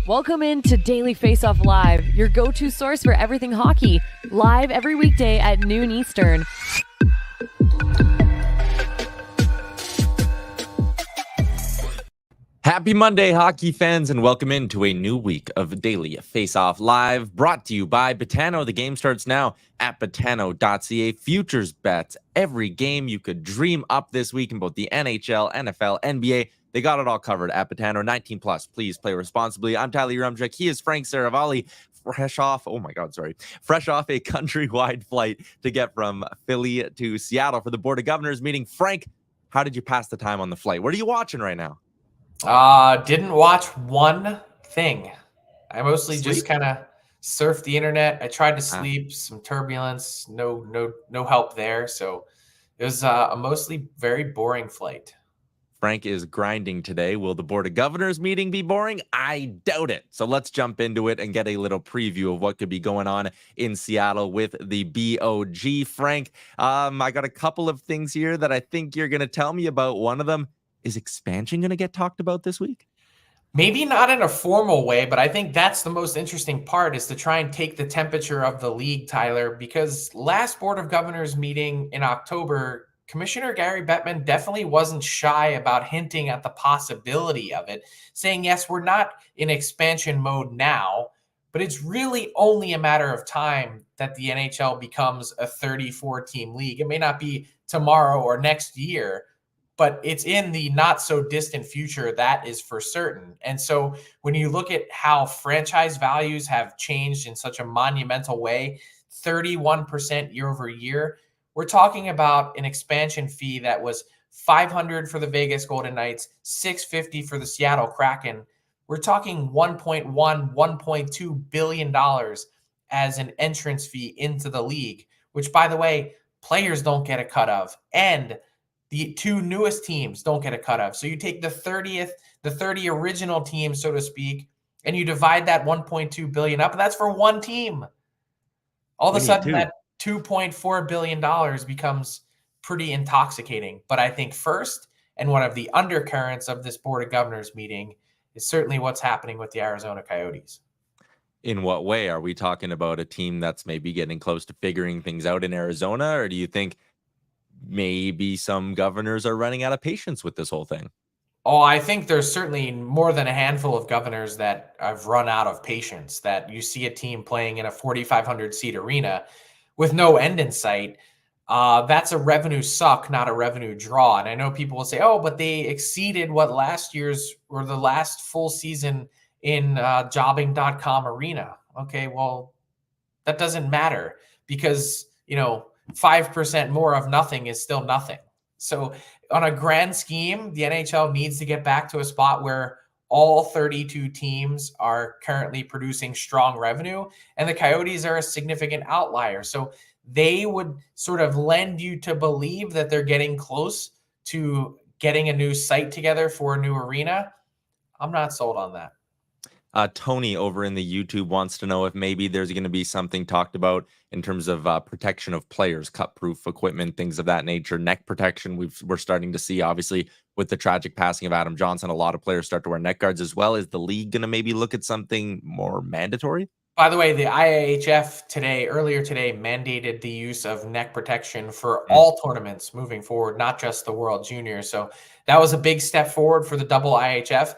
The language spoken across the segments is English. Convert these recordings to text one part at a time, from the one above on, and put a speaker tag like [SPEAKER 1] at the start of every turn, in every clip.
[SPEAKER 1] Welcome in to Daily Faceoff Live, your go-to source for everything hockey. Live every weekday at noon Eastern.
[SPEAKER 2] Happy Monday, hockey fans, and welcome into a new week of Daily Faceoff Live, brought to you by Betano. The game starts now at betano.ca. Futures bets, every game you could dream up this week in both the NHL, NFL, NBA. They got it all covered at Betano. 19 plus. Please play responsibly. I'm Tyler Yaremchuk. He is Frank Seravalli. Fresh off a countrywide flight to get from Philly to Seattle for the Board of Governors meeting. Frank, how did you pass the time on the flight? What are you watching right now?
[SPEAKER 3] Didn't watch one thing. I mostly just kind of surfed the internet. I tried to sleep, some turbulence, no help there. So it was a mostly very boring flight.
[SPEAKER 2] Frank is grinding today. Will the Board of Governors meeting be boring? I doubt it. So let's jump into it and get a little preview of what could be going on in Seattle with the B.O.G. Frank, I got a couple of things here that I think you're going to tell me about. One of them, is expansion going to get talked about this week?
[SPEAKER 3] Maybe not in a formal way, but I think that's the most interesting part, is to try and take the temperature of the league, Tyler, because last Board of Governors meeting in October, Commissioner Gary Bettman definitely wasn't shy about hinting at the possibility of it, saying, yes, we're not in expansion mode now, but it's really only a matter of time that the NHL becomes a 34-team league. It may not be tomorrow or next year, but it's in the not so distant future, that is for certain. And so when you look at how franchise values have changed in such a monumental way, 31% year over year, we're talking about an expansion fee that was $500 for the Vegas Golden Knights, $650 for the Seattle Kraken. We're talking $1.2 billion as an entrance fee into the league, which, by the way, players don't get a cut of. And the two newest teams don't get a cut of. So you take the 30 original teams, so to speak, and you divide that $1.2 billion up, and that's for one team. All of a sudden, that $2.4 billion becomes pretty intoxicating. But I think first, and one of the undercurrents of this Board of Governors meeting, is certainly what's happening with the Arizona Coyotes.
[SPEAKER 2] In what way? Are we talking about a team that's maybe getting close to figuring things out in Arizona, or do you think maybe some governors are running out of patience with this whole thing?
[SPEAKER 3] Oh, I think there's certainly more than a handful of governors that have run out of patience, that you see a team playing in a 4,500 seat arena with no end in sight. That's a revenue suck, not a revenue draw. And I know people will say, oh, but they exceeded what last year's or the last full season in jobbing.com arena. Okay, well, that doesn't matter because, 5% more of nothing is still nothing. So on a grand scheme, the NHL needs to get back to a spot where all 32 teams are currently producing strong revenue, and the Coyotes are a significant outlier. So they would sort of lend you to believe that they're getting close to getting a new site together for a new arena. I'm not sold on that.
[SPEAKER 2] Tony over in the YouTube wants to know if maybe there's going to be something talked about in terms of protection of players, cut-proof equipment, things of that nature, neck protection. We're starting to see, obviously, with the tragic passing of Adam Johnson, a lot of players start to wear neck guards as well. Is the league going to maybe look at something more mandatory?
[SPEAKER 3] By the way, the IIHF earlier today mandated the use of neck protection for all tournaments moving forward, not just the World Junior. So that was a big step forward for the double IHF.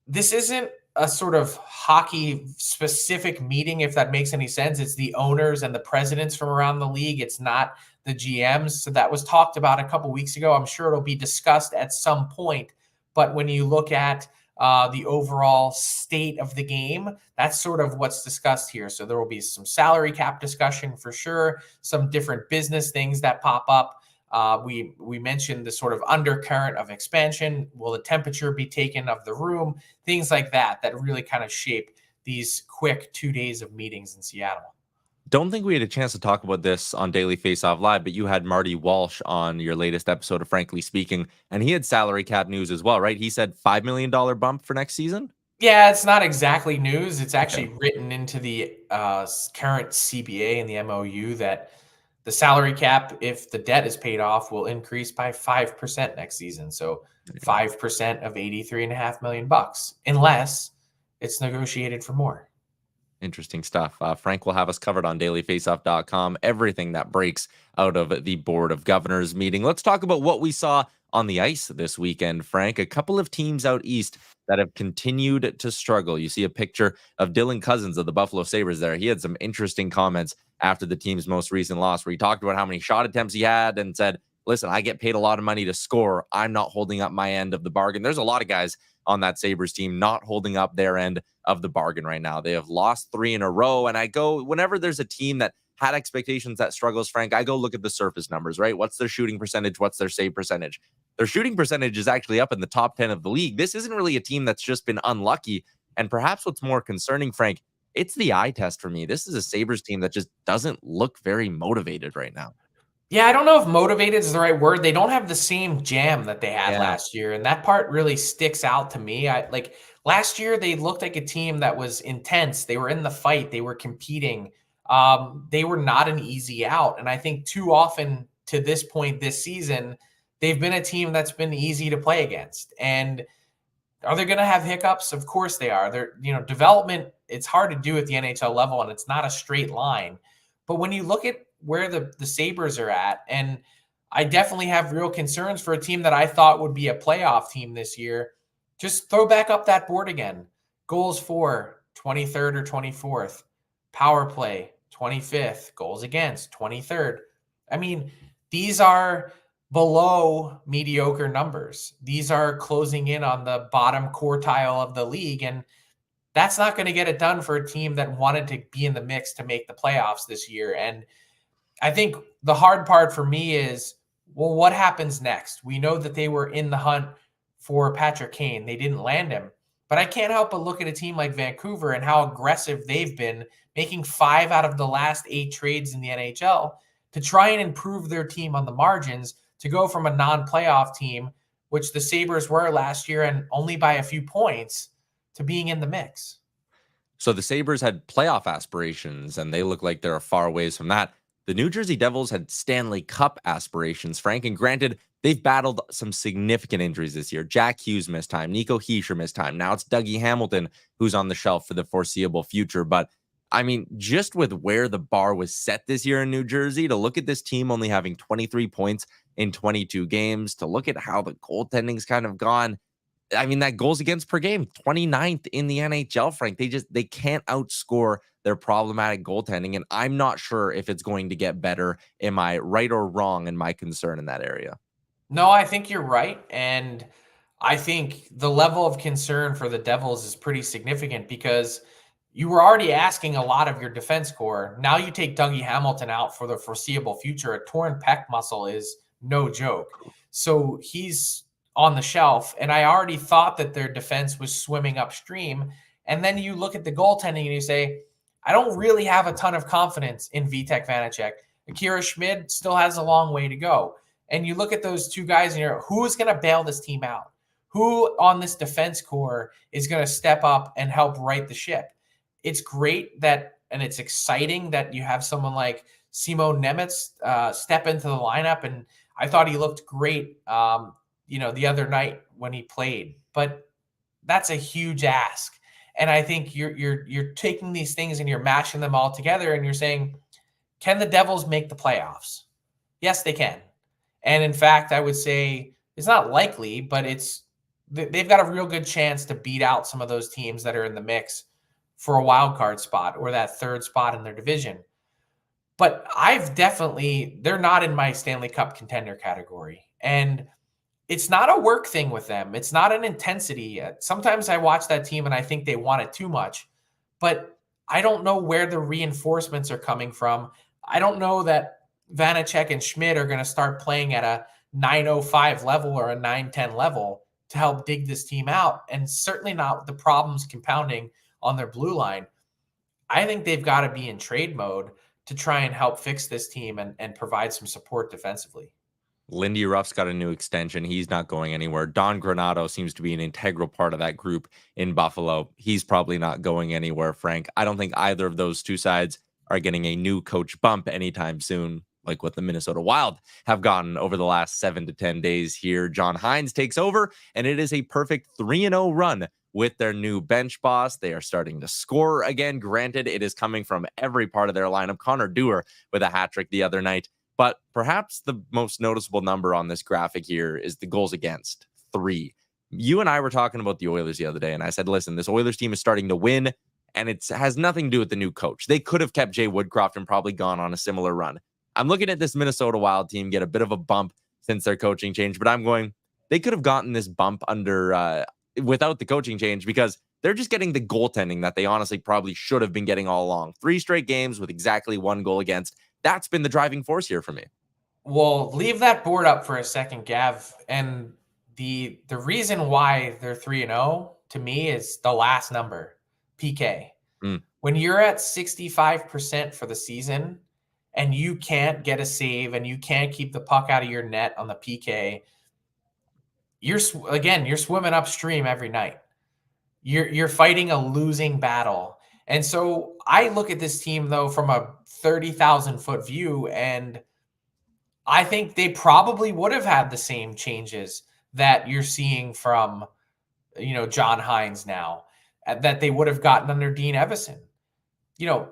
[SPEAKER 3] This isn't a sort of hockey specific meeting, if that makes any sense. It's the owners and the presidents from around the league. It's not the GMs. So that was talked about a couple weeks ago. I'm sure it'll be discussed at some point. But when you look at the overall state of the game, that's sort of what's discussed here. So there will be some salary cap discussion for sure, some different business things that pop up. We mentioned the sort of undercurrent of expansion. Will the temperature be taken of the room? Things like that really kind of shape these quick 2 days of meetings in Seattle.
[SPEAKER 2] Don't think we had a chance to talk about this on Daily Faceoff Live, but you had Marty Walsh on your latest episode of Frankly Speaking, and he had salary cap news as well, right? He said $5 million bump for next season?
[SPEAKER 3] Yeah, it's not exactly news. It's actually written into the current CBA and the MOU that the salary cap, if the debt is paid off, will increase by 5% next season. So 5% of $83.5 million, unless it's negotiated for more.
[SPEAKER 2] Interesting stuff. Frank will have us covered on dailyfaceoff.com, everything that breaks out of the Board of Governors meeting. Let's talk about what we saw on the ice this weekend, Frank. A couple of teams out east that have continued to struggle. You see a picture of Dylan Cousins of the Buffalo Sabres there. He had some interesting comments after the team's most recent loss, where he talked about how many shot attempts he had and said, listen, I get paid a lot of money to score. I'm not holding up my end of the bargain. There's a lot of guys on that Sabres team not holding up their end of the bargain right now. They have lost 3 in a row. And I go, whenever there's a team that had expectations that struggles, Frank, I go look at the surface numbers, right? What's their shooting percentage? What's their save percentage? Their shooting percentage is actually up in the top 10 of the league. This isn't really a team that's just been unlucky. And perhaps what's more concerning, Frank, it's the eye test for me. This is a Sabres team that just doesn't look very motivated right now.
[SPEAKER 3] Yeah, I don't know if motivated is the right word. They don't have the same jam that they had last year, and that part really sticks out to me. Like last year, they looked like a team that was intense. They were in the fight. They were competing. They were not an easy out, and I think too often to this point this season, they've been a team that's been easy to play against. And are they going to have hiccups? Of course they are. They're, development, it's hard to do at the NHL level, and it's not a straight line. But when you look at where the Sabres are at, and I definitely have real concerns for a team that I thought would be a playoff team this year, just throw back up that board again. Goals for, 23rd or 24th. Power play, 25th. Goals against, 23rd. I mean, these are below mediocre numbers. These are closing in on the bottom quartile of the league, and that's not going to get it done for a team that wanted to be in the mix to make the playoffs this year. And I think the hard part for me is, well, what happens next? We know that they were in the hunt for Patrick Kane. They didn't land him. But I can't help but look at a team like Vancouver and how aggressive they've been, making 5 out of the last 8 trades in the NHL to try and improve their team on the margins, to go from a non-playoff team, which the Sabres were last year and only by a few points, to being in the mix.
[SPEAKER 2] So the Sabres had playoff aspirations, and they look like they're a far ways from that. The New Jersey Devils had Stanley Cup aspirations, Frank, and granted, they've battled some significant injuries this year. Jack Hughes missed time. Nico Hischier missed time. Now it's Dougie Hamilton who's on the shelf for the foreseeable future. But, I mean, just with where the bar was set this year in New Jersey, to look at this team only having 23 points in 22 games, to look at how the goaltending's kind of gone, I mean, that goals against per game, 29th in the NHL, Frank. They can't outscore their problematic goaltending, and I'm not sure if it's going to get better. Am I right or wrong in my concern in that area?
[SPEAKER 3] No, I think you're right. And I think the level of concern for the Devils is pretty significant, because you were already asking a lot of your defense core. Now you take Dougie Hamilton out for the foreseeable future. A torn pec muscle is no joke. So he's on the shelf, and I already thought that their defense was swimming upstream. And then you look at the goaltending and you say, I don't really have a ton of confidence in Vitek Vanacek. Akira Schmid still has a long way to go. And you look at those two guys and you're, who's going to bail this team out? Who on this defense core is going to step up and help right the ship? It's great that, and it's exciting that you have someone like Simon Nemec step into the lineup. And I thought he looked great, the other night when he played. But that's a huge ask. And I think you're taking these things and you're mashing them all together and you're saying, can the Devils make the playoffs? Yes, they can. And in fact, I would say it's not likely, but they've got a real good chance to beat out some of those teams that are in the mix for a wild card spot or that third spot in their division. But they're not in my Stanley Cup contender category. And it's not a work thing with them. It's not an intensity. Sometimes I watch that team and I think they want it too much, but I don't know where the reinforcements are coming from. I don't know that Vanacek and Schmid are going to start playing at a 905 level or a 910 level to help dig this team out, and certainly not the problems compounding on their blue line. I think they've got to be in trade mode to try and help fix this team and provide some support defensively.
[SPEAKER 2] Lindy Ruff's got a new extension. He's not going anywhere. Don Granato seems to be an integral part of that group in Buffalo. He's probably not going anywhere, Frank. I don't think either of those two sides are getting a new coach bump anytime soon, like what the Minnesota Wild have gotten over the last 7 to 10 days here. John Hines takes over, and it is a perfect 3-0 run with their new bench boss. They are starting to score again. Granted, it is coming from every part of their lineup. Connor Dewar with a hat trick the other night. But perhaps the most noticeable number on this graphic here is the goals against, 3. You and I were talking about the Oilers the other day, and I said, listen, this Oilers team is starting to win, and it has nothing to do with the new coach. They could have kept Jay Woodcroft and probably gone on a similar run. I'm looking at this Minnesota Wild team get a bit of a bump since their coaching change, but I'm going, they could have gotten this bump under without the coaching change because they're just getting the goaltending that they honestly probably should have been getting all along. 3 straight games with exactly 1 goal against. That's been the driving force here for me.
[SPEAKER 3] Well, leave that board up for a second, Gav. And the reason why they're 3-0 to me is the last number, PK. When you're at 65% for the season and you can't get a save and you can't keep the puck out of your net on the PK, you're swimming upstream every night. You're fighting a losing battle. And so I look at this team, though, from a 30,000-foot view, and I think they probably would have had the same changes that you're seeing from, John Hines now, that they would have gotten under Dean Evason.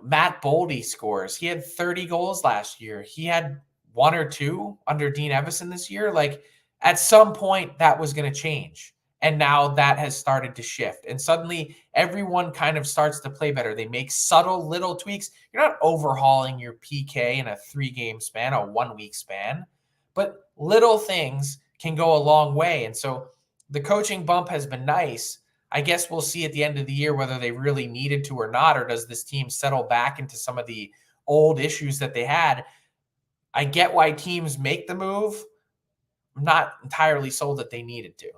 [SPEAKER 3] Matt Boldy scores. He had 30 goals last year. He had 1 or 2 under Dean Evason this year. Like, at some point, that was going to change. And now that has started to shift. And suddenly everyone kind of starts to play better. They make subtle little tweaks. You're not overhauling your PK in a 3-game span, a 1-week span, but little things can go a long way. And so the coaching bump has been nice. I guess we'll see at the end of the year whether they really needed to or not, or does this team settle back into some of the old issues that they had. I get why teams make the move. I'm not entirely sold that they needed to.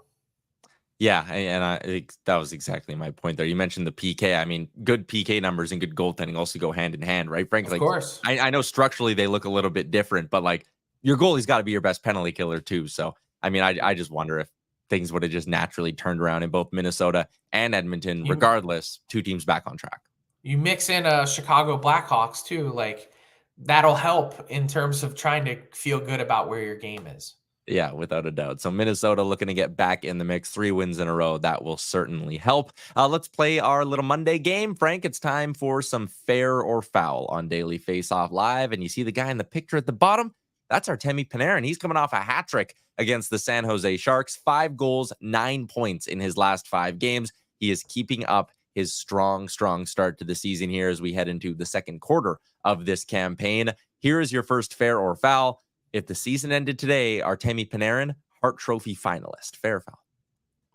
[SPEAKER 2] Yeah, and I think that was exactly my point there. You mentioned the PK. I mean, good PK numbers and good goaltending also go hand in hand, right? Frankly,
[SPEAKER 3] of course.
[SPEAKER 2] I know structurally they look a little bit different, but like your goalie's got to be your best penalty killer too. So, I mean, I just wonder if things would have just naturally turned around in both Minnesota and Edmonton. Regardless, 2 teams back on track.
[SPEAKER 3] You mix in Chicago Blackhawks too, like that'll help in terms of trying to feel good about where your game is.
[SPEAKER 2] Yeah, without a doubt. So Minnesota looking to get back in the mix, 3 wins in a row. That will certainly help. Let's play our little Monday game. Frank, it's time for some fair or foul on Daily Faceoff Live. And you see the guy in the picture at the bottom? That's Artemi Panarin. He's coming off a hat trick against the San Jose Sharks. 5 goals, 9 points in his last 5 games. He is keeping up his strong start to the season here as we head into the second quarter of this campaign. Here is your first fair or foul. If the season ended today, Artemi Panarin, Hart Trophy finalist. Fair or foul?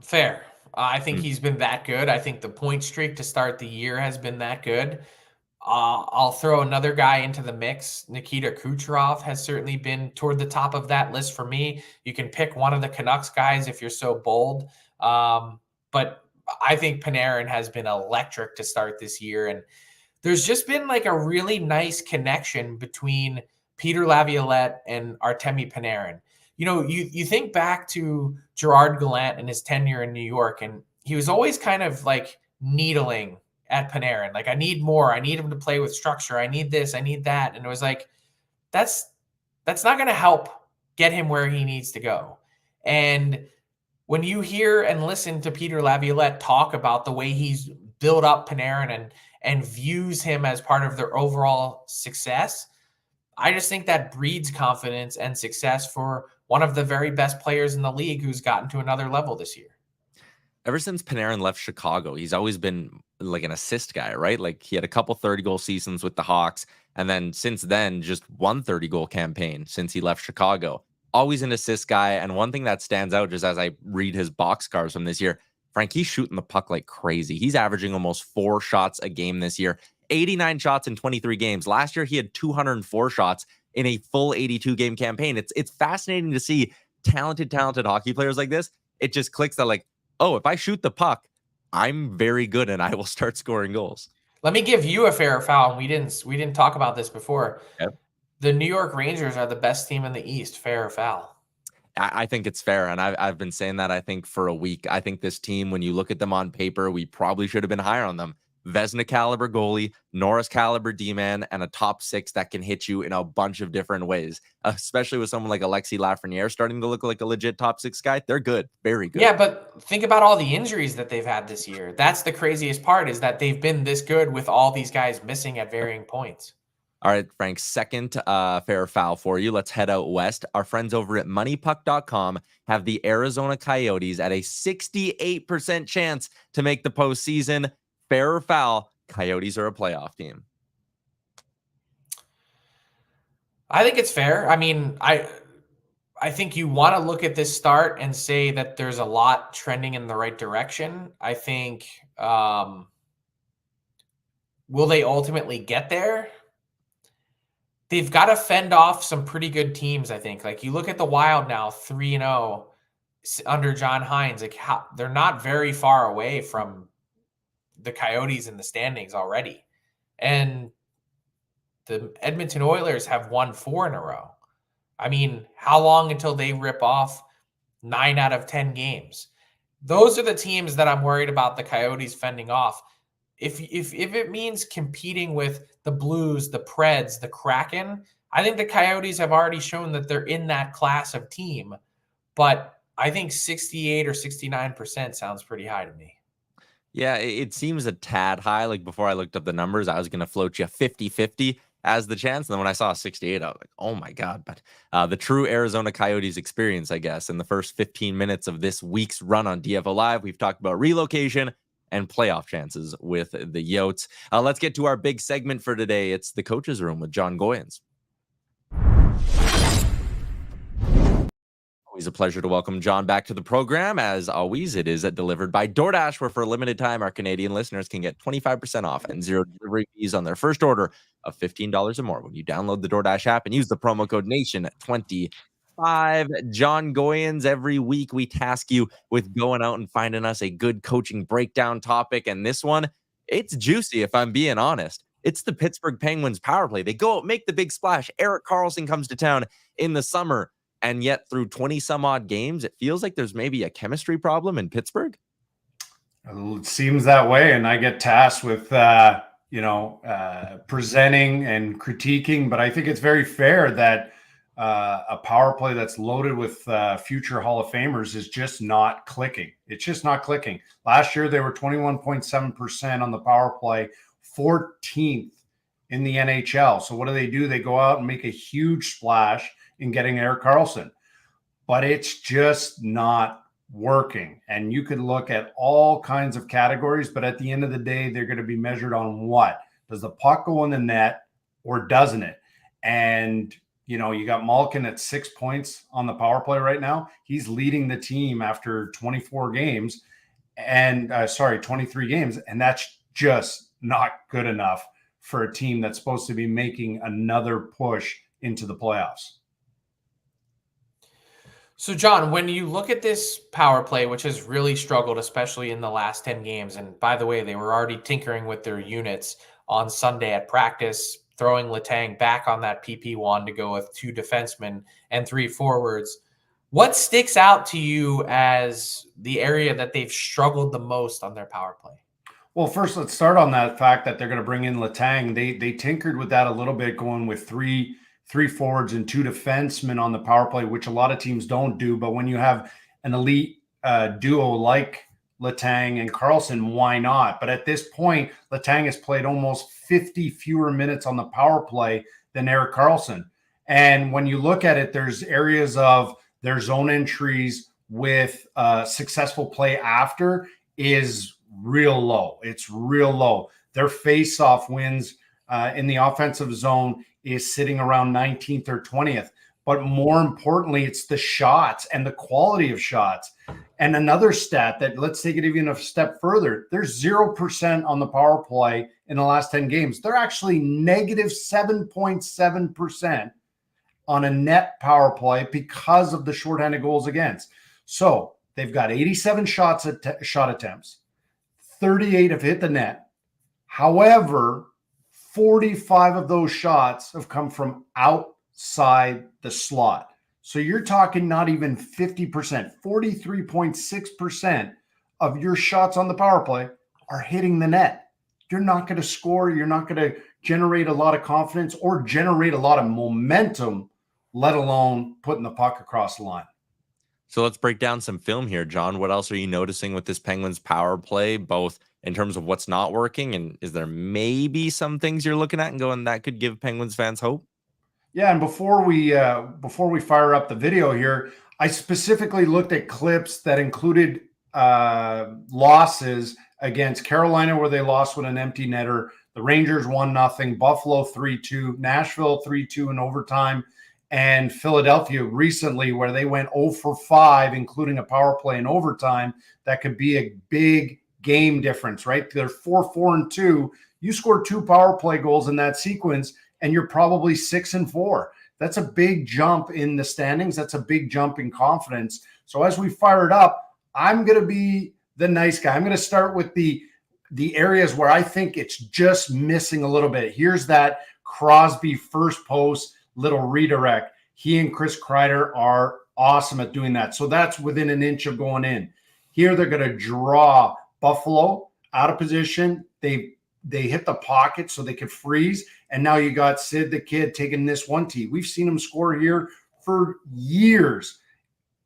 [SPEAKER 3] Fair. I think he's been that good. I think the point streak to start the year has been that good. I'll throw another guy into the mix. Nikita Kucherov has certainly been toward the top of that list for me. You can pick one of the Canucks guys if you're so bold. But I think Panarin has been electric to start this year. And there's just been like a really nice connection between Peter Laviolette and Artemi Panarin. You think back to Gerard Gallant and his tenure in New York, and he was always kind of like needling at Panarin. Like, I need more. I need him to play with structure. I need this. I need that. And it was like, that's not going to help get him where he needs to go. And when you hear and listen to Peter Laviolette talk about the way he's built up Panarin and views him as part of their overall success, I just think that breeds confidence and success for one of the very best players in the league who's gotten to another level this year.
[SPEAKER 2] Ever since Panarin left Chicago, he's always been like an assist guy, right? Like he had a couple 30-goal seasons with the Hawks. And then since then, just 1 30-goal campaign since he left Chicago. Always an assist guy. And one thing that stands out just as I read his box scores from this year, Frank, he's shooting the puck like crazy. He's averaging almost 4 shots a game this year. 89 shots in 23 games. Last year, he had 204 shots in a full 82-game campaign. It's fascinating to see talented hockey players like this. It just clicks that like, oh, if I shoot the puck, I'm very good and I will start scoring goals.
[SPEAKER 3] Let me give you a fair foul. We didn't talk about this before.
[SPEAKER 2] Yep.
[SPEAKER 3] The New York Rangers are the best team in the East. Fair or foul?
[SPEAKER 2] I think it's fair, and I've been saying that I think for a week. I think this team, when you look at them on paper, we probably should have been higher on them. Vezina caliber goalie, Norris caliber D-man, and a top six that can hit you in a bunch of different ways, especially with someone like Alexis Lafreniere starting to look like a legit top six guy. They're good. Very good.
[SPEAKER 3] Yeah, but think about all the injuries that they've had this year. That's the craziest part, is that they've been this good with all these guys missing at varying points.
[SPEAKER 2] All right, Frank, second fair or foul for you. Let's head out west. Our friends over at moneypuck.com have the Arizona Coyotes at a 68% chance to make the postseason. Fair or foul, Coyotes are a playoff team.
[SPEAKER 3] I think it's fair. I mean, I think you want to look at this start and say that there's a lot trending in the right direction. I think, will they ultimately get there? They've got to fend off some pretty good teams, I think. Like, you look at the Wild now, 3-0 under John Hines. Like, they're not very far away from the Coyotes in the standings already. And the Edmonton Oilers have won 4 in a row. I mean, how long until they rip off 9 out of 10 games? Those are the teams that I'm worried about the Coyotes fending off. If it means competing with the Blues, the Preds, the Kraken, I think the Coyotes have already shown that they're in that class of team. But I think 68 or 69% sounds pretty high to me.
[SPEAKER 2] Yeah, it seems a tad high. Like, before I looked up the numbers, I was going to float you 50-50 as the chance. And then when I saw 68, I was like, oh my God. But the true Arizona Coyotes experience, I guess, in the first 15 minutes of this week's run on DFO Live, we've talked about relocation and playoff chances with the Yotes. Let's get to our big segment for today. It's the Coach's Room with Jon Goyens. Always a pleasure to welcome Jon back to the program. As always, it is delivered by DoorDash, where for a limited time, our Canadian listeners can get 25% off and 0 delivery fees on their first order of $15 or more when you download the DoorDash app and use the promo code NATION25. Jon Goyens, every week we task you with going out and finding us a good coaching breakdown topic. And this one, it's juicy, if I'm being honest. It's the Pittsburgh Penguins power play. They go out, make the big splash. Erik Karlsson comes to town in the summer. And yet through 20 some odd games, it feels like there's maybe a chemistry problem in Pittsburgh.
[SPEAKER 4] It seems that way. And I get tasked with, presenting and critiquing, but I think it's very fair that a power play that's loaded with future Hall of Famers is just not clicking. It's just not clicking. Last year, they were 21.7% on the power play, 14th in the NHL. So what do? They go out and make a huge splash in getting Erik Karlsson, but it's just not working. And you could look at all kinds of categories, but at the end of the day, they're going to be measured on what? Does the puck go in the net or doesn't it? And, you got Malkin at 6 points on the power play right now. He's leading the team after 23 games. And that's just not good enough for a team that's supposed to be making another push into the playoffs.
[SPEAKER 3] So, Jon, when you look at this power play, which has really struggled, especially in the last 10 games, and by the way, they were already tinkering with their units on Sunday at practice, throwing Letang back on that PP1 to go with 2 defensemen and 3 forwards. What sticks out to you as the area that they've struggled the most on their power play?
[SPEAKER 4] Well, first, let's start on that fact that they're going to bring in Letang. They tinkered with that a little bit, going with three forwards and 2 defensemen on the power play, which a lot of teams don't do. But when you have an elite duo like Letang and Karlsson, why not? But at this point, Letang has played almost 50 fewer minutes on the power play than Erik Karlsson. And when you look at it, there's areas of their zone entries with successful play after is real low. It's real low. Their face-off wins in the offensive zone is sitting around 19th or 20th. But more importantly, it's the shots and the quality of shots. And another stat that, let's take it even a step further, there's 0% on the power play in the last 10 games. They're actually negative 7.7% on a net power play because of the shorthanded goals against. So they've got 87 shot attempts, 38 have hit the net. However, 45 of those shots have come from outside the slot. So you're talking not even 50%, 43.6% of your shots on the power play are hitting the net. you're not going to score. You're not going to generate a lot of confidence or generate a lot of momentum, let alone putting the puck across the line.
[SPEAKER 2] So let's break down some film here, John. What else are you noticing with this Penguins power play, both in terms of what's not working, and is there maybe some things you're looking at and going that could give Penguins fans hope?
[SPEAKER 4] Yeah, and before we fire up the video here, I specifically looked at clips that included losses against Carolina, where they lost with an empty netter. The Rangers 1-0, Buffalo 3-2, Nashville 3-2 in overtime, and Philadelphia recently, where they went 0 for 5, including a power play in overtime. That could be a big game difference, right? They're 4-4-2. You score 2 power play goals in that sequence, and you're probably 6-4. That's a big jump in the standings. That's a big jump in confidence. So as we fire it up, I'm going to be the nice guy. I'm going to start with the areas where I think it's just missing a little bit. Here's that Crosby first post little redirect. He and Chris Kreider are awesome at doing that. So that's within an inch of going in. Here they're going to draw Buffalo out of position. They hit the pocket so they could freeze. And now you got Sid the Kid taking this 1T. We've seen him score here for years.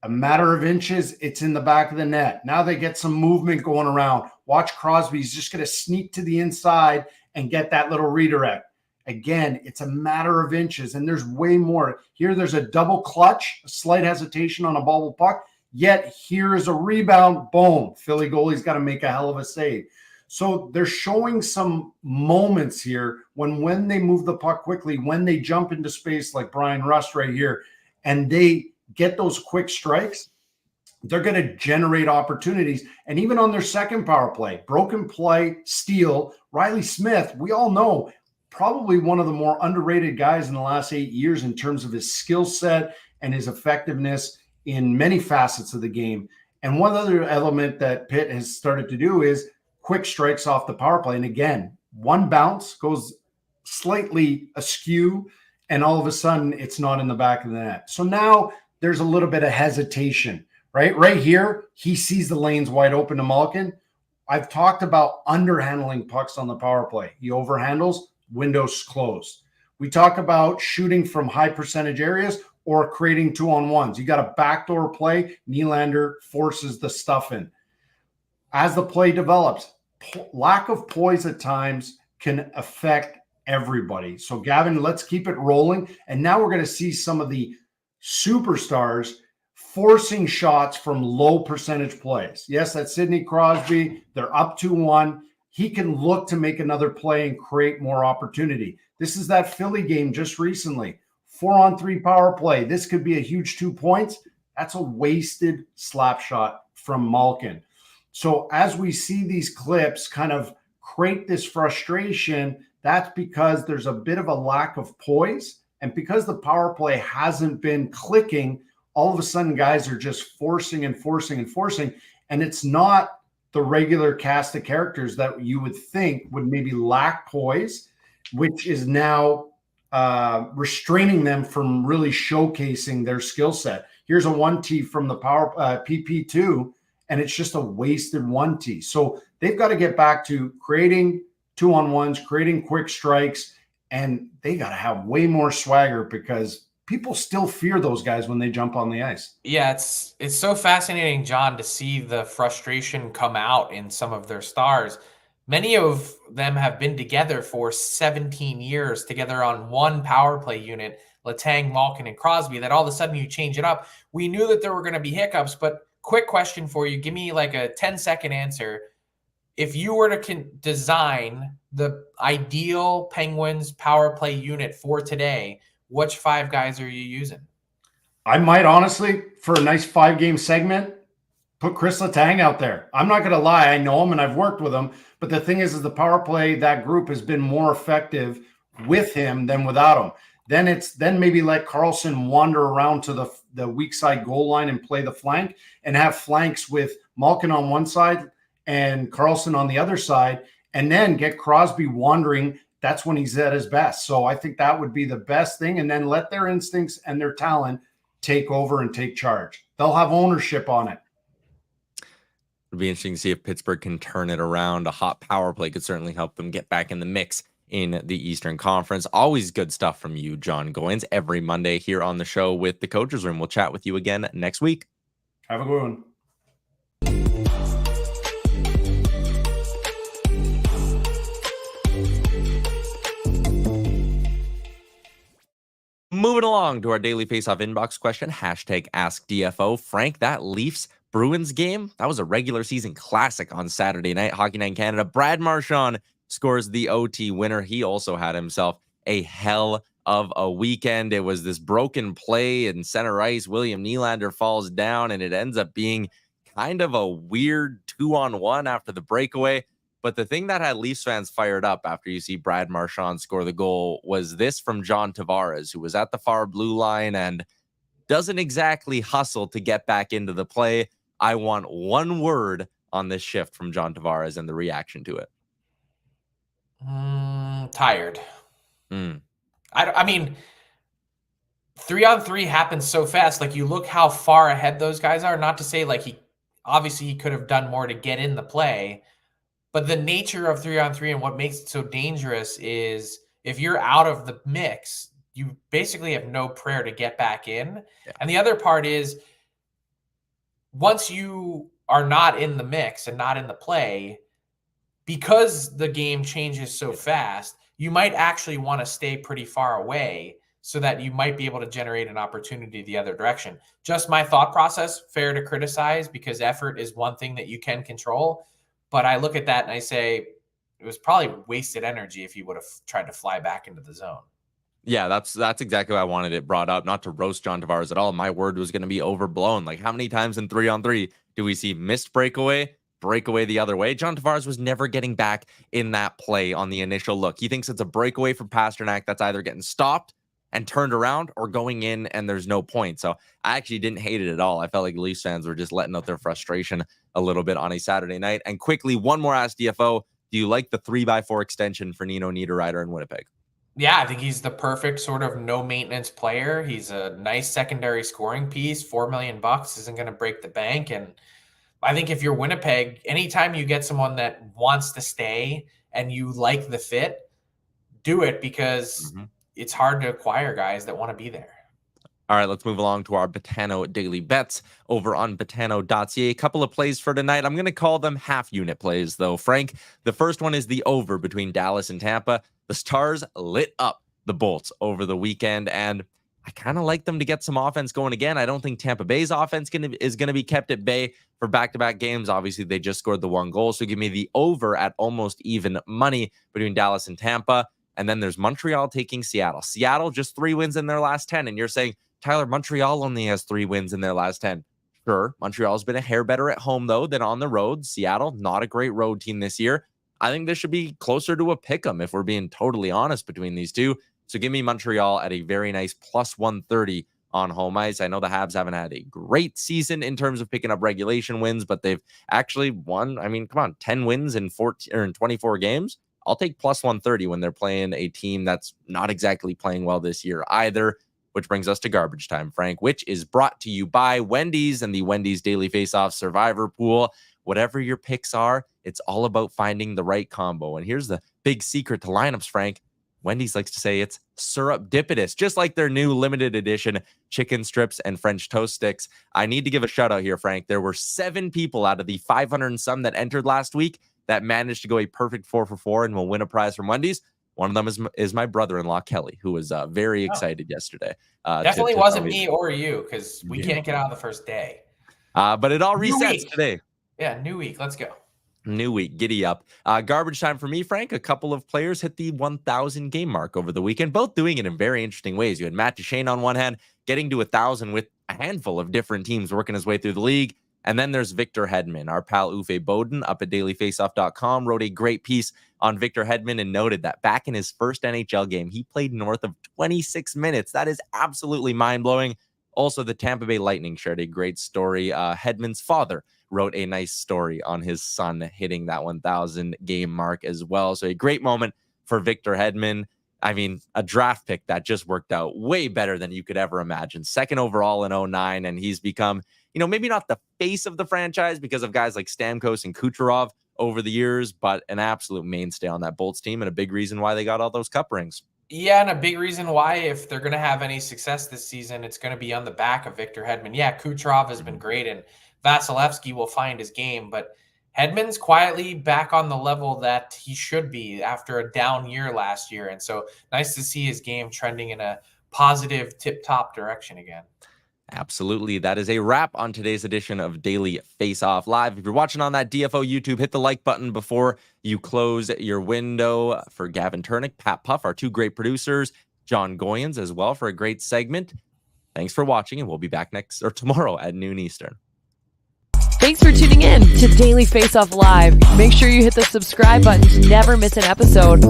[SPEAKER 4] A matter of inches, it's in the back of the net. Now they get some movement going around. Watch Crosby. He's just going to sneak to the inside and get that little redirect. Again, it's a matter of inches, and there's way more. Here there's a double clutch, a slight hesitation on a bobble puck, yet here is a rebound. Boom. Philly goalie's got to make a hell of a save. So they're showing some moments here when they move the puck quickly, when they jump into space like Brian Rust right here, and they get those quick strikes, they're going to generate opportunities. And even on their second power play, broken play, steal, Riley Smith, we all know, probably one of the more underrated guys in the last 8 years in terms of his skill set and his effectiveness in many facets of the game. And one other element that Pitt has started to do is quick strikes off the power play. And again, one bounce goes slightly askew, and all of a sudden it's not in the back of the net. So now there's a little bit of hesitation, right? Right here, he sees the lanes wide open to Malkin. I've talked about underhandling pucks on the power play. He overhandles, windows closed. We talk about shooting from high percentage areas or creating 2-on-1s. You got a backdoor play. Nylander forces the stuff in. As the play develops, lack of poise at times can affect everybody. So Gavin, let's keep it rolling. And now we're going to see some of the superstars forcing shots from low percentage plays. Yes, that's Sidney Crosby. They're up 2-1. He can look to make another play and create more opportunity. This is that Philly game just recently. 4-on-3 power play. This could be a huge 2 points. That's a wasted slap shot from Malkin. So as we see these clips kind of create this frustration, that's because there's a bit of a lack of poise. And because the power play hasn't been clicking, all of a sudden guys are just forcing and forcing and forcing. And it's not the regular cast of characters that you would think would maybe lack poise, which is now restraining them from really showcasing their skill set. Here's a 1T from the power PP2, and it's just a wasted 1T. So they've got to get back to creating 2-on-1s, creating quick strikes, and they got to have way more swagger because people still fear those guys when they jump on the ice.
[SPEAKER 3] Yeah, it's so fascinating, John, to see the frustration come out in some of their stars. Many of them have been together for 17 years, together on one power play unit, Letang, Malkin, and Crosby, that all of a sudden you change it up. We knew that there were going to be hiccups, but quick question for you. Give me like a 10-second answer. If you were to design the ideal Penguins power play unit for today, which 5 guys are you using?
[SPEAKER 4] I might honestly, for a nice 5-game segment, put Chris Letang out there. I'm not going to lie. I know him and I've worked with him. But the thing is the power play, that group has been more effective with him than without him. Then maybe let Carlson wander around to the weak side goal line and play the flank and have flanks with Malkin on one side and Carlson on the other side, and then get Crosby wandering. That's when he's at his best. So I think that would be the best thing. And then let their instincts and their talent take over and take charge. They'll have ownership on it.
[SPEAKER 2] It'll be interesting to see if Pittsburgh can turn it around. A hot power play could certainly help them get back in the mix in the Eastern Conference. Always good stuff from you, Jon Goyens, every Monday here on the show with the Coaches Room. We'll chat with you again next week.
[SPEAKER 4] Have a good one.
[SPEAKER 2] Moving along to our daily Faceoff inbox question, hashtag AskDFO. Frank, that Leafs-Bruins game, that was a regular season classic on Saturday night. Hockey Night in Canada. Brad Marchand scores the OT winner. He also had himself a hell of a weekend. It was this broken play in center ice. William Nylander falls down, and it ends up being kind of a weird 2-on-1 after the breakaway. But the thing that had Leafs fans fired up after you see Brad Marchand score the goal was this from John Tavares, who was at the far blue line and doesn't exactly hustle to get back into the play. I want one word on this shift from John Tavares and the reaction to it.
[SPEAKER 3] Tired. I mean, 3-on-3 happens so fast. Like, you look how far ahead those guys are. Not to say, like, he could have done more to get in the play. But the nature of 3-on-3 and what makes it so dangerous is if you're out of the mix, you basically have no prayer to get back in. Yeah. And the other part is once you are not in the mix and not in the play, because the game changes so fast, you might actually want to stay pretty far away so that you might be able to generate an opportunity the other direction. Just my thought process, fair to criticize because effort is one thing that you can control. But I look at that and I say it was probably wasted energy if you would have tried to fly back into the zone.
[SPEAKER 2] Yeah, that's exactly why I wanted it brought up. Not to roast John Tavares at all. My word was going to be overblown. Like, how many times in 3-on-3 do we see missed breakaway the other way? John Tavares was never getting back in that play on the initial look. He thinks it's a breakaway from Pasternak that's either getting stopped and turned around or going in and there's no point. So I actually didn't hate it at all. I felt like Leafs fans were just letting out their frustration a little bit on a Saturday night. And quickly, one more AskDFO. Do you like the 3x4 extension for Nino Niederreiter in Winnipeg?
[SPEAKER 3] Yeah, I think he's the perfect sort of no maintenance player. He's a nice secondary scoring piece. $4 million isn't going to break the bank. And I think if you're Winnipeg, anytime you get someone that wants to stay and you like the fit, do it because it's hard to acquire guys that want to be there.
[SPEAKER 2] All right, let's move along to our Betano daily bets over on Betano.ca. A couple of plays for tonight. I'm going to call them half-unit plays, though. Frank, the first one is the over between Dallas and Tampa. The Stars lit up the Bolts over the weekend, and I kind of like them to get some offense going again. I don't think Tampa Bay's offense is going to be kept at bay for back-to-back games. Obviously, they just scored the one goal, so give me the over at almost even money between Dallas and Tampa. And then there's Montreal taking Seattle. Seattle just 3 wins in their last 10, and you're saying, Tyler, Montreal only has 3 wins in their last 10. Sure, Montreal's been a hair better at home, though, than on the road. Seattle, not a great road team this year. I think this should be closer to a pick'em if we're being totally honest between these two. So give me Montreal at a very nice plus 130 on home ice. I know the Habs haven't had a great season in terms of picking up regulation wins, but they've actually won, 10 wins in 24 games. I'll take plus 130 when they're playing a team that's not exactly playing well this year either. Which brings us to garbage time, Frank, which is brought to you by Wendy's and the Wendy's Daily Faceoff Survivor Pool. Whatever your picks are, it's all about finding the right combo. And here's the big secret to lineups, Frank. Wendy's likes to say it's surreptitious, just like their new limited edition chicken strips and French toast sticks. I need to give a shout out here, Frank. There were 7 people out of the 500 and some that entered last week that managed to go a perfect 4 for 4 and will win a prize from Wendy's. One of them is my brother-in-law, Kelly, who was very excited yesterday.
[SPEAKER 3] Definitely wasn't me or you because we can't get out of the first day.
[SPEAKER 2] But it all resets today.
[SPEAKER 3] Yeah, new week. Let's go.
[SPEAKER 2] New week. Giddy up. Garbage time for me, Frank. A couple of players hit the 1,000 game mark over the weekend, both doing it in very interesting ways. You had Matt Duchene on one hand, getting to 1,000 with a handful of different teams working his way through the league. And then there's Victor Hedman. Our pal Uffe Bowden up at dailyfaceoff.com wrote a great piece on Victor Hedman and noted that back in his first NHL game, he played north of 26 minutes. That is absolutely mind-blowing. Also, the Tampa Bay Lightning shared a great story. Hedman's father wrote a nice story on his son hitting that 1,000 game mark as well. So a great moment for Victor Hedman. I mean, a draft pick that just worked out way better than you could ever imagine. Second overall in 2009, and he's become, maybe not the face of the franchise because of guys like Stamkos and Kucherov over the years, but an absolute mainstay on that Bolts team and a big reason why they got all those cup rings.
[SPEAKER 3] Yeah, and a big reason why, if they're going to have any success this season, it's going to be on the back of Victor Hedman. Yeah, Kucherov has been great, and Vasilevsky will find his game, but Hedman's quietly back on the level that he should be after a down year last year. And so nice to see his game trending in a positive tip-top direction again.
[SPEAKER 2] Absolutely. That is a wrap on today's edition of Daily Faceoff Live. If you're watching on that DFO YouTube, hit the like button before you close your window. For Gavin Turnick, Pat Puff, our two great producers, Jon Goyens as well for a great segment. Thanks for watching, and we'll be back tomorrow at noon Eastern.
[SPEAKER 1] Thanks for tuning in to Daily Faceoff Live. Make sure you hit the subscribe button to never miss an episode.